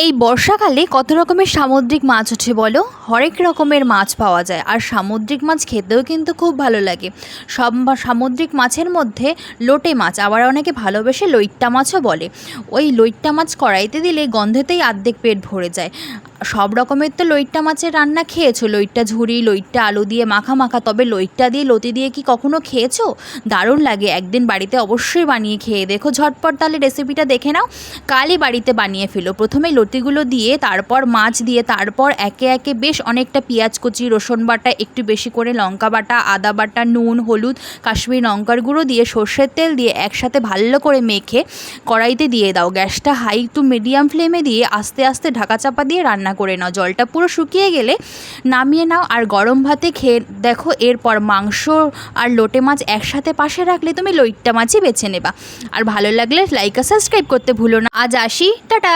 এই বর্ষাকালে কত রকমের সামুদ্রিক মাছ ওঠে বলো। হরেক রকমের মাছ পাওয়া যায়, আর সামুদ্রিক মাছ খেতেও কিন্তু খুব ভালো লাগে। সব সামুদ্রিক মাছের মধ্যে লোটে মাছ, আবার অনেকে ভালোবেসে লইট্টা মাছও বলে। ওই লইট্টা মাছ কড়াইতে দিলে গন্ধেতেই অর্ধেক পেট ভরে যায়। সব রকমের তো লইট্টা মাছের রান্না খেয়েছো, লইট্টা ঝুরি, লইট্টা আলু দিয়ে মাখা মাখা, তবে লইট্টা দিয়ে লতি দিয়ে কি কখনো খেয়েছো? দারুণ লাগে, একদিন বাড়িতে অবশ্যই বানিয়ে খেয়ে দেখো। ঝটপট তাহলে রেসিপিটা দেখে নাও, কালই বাড়িতে বানিয়ে ফেলো। প্রথমে লতিগুলো দিয়ে, তারপর মাছ দিয়ে, তারপর একে একে বেশ অনেকটা পেঁয়াজ কুচি, রসুন বাটা, একটু বেশি করে লঙ্কা বাটা, আদা বাটা, নুন, হলুদ, কাশ্মীরি লঙ্কার গুঁড়ো দিয়ে, সর্ষের তেল দিয়ে একসাথে ভালো করে মেখে কড়াইতে দিয়ে দাও। গ্যাসটা হাই টু মিডিয়াম ফ্লেমে দিয়ে আস্তে আস্তে ঢাকা চাপা দিয়ে রান্না করে নাও। জলটা পুরো শুকিয়ে গেলে নামিয়ে নাও, আর গরম ভাতে খেয়ে দেখো। এরপর মাংস আর লোটে মাছ একসাথে পাশে রাখলে তুমি লইট্টা মাছই বেছে নেবা। আর ভালো লাগলে লাইক আর সাবস্ক্রাইব করতে ভুলো না। আজ আসি, টাটা।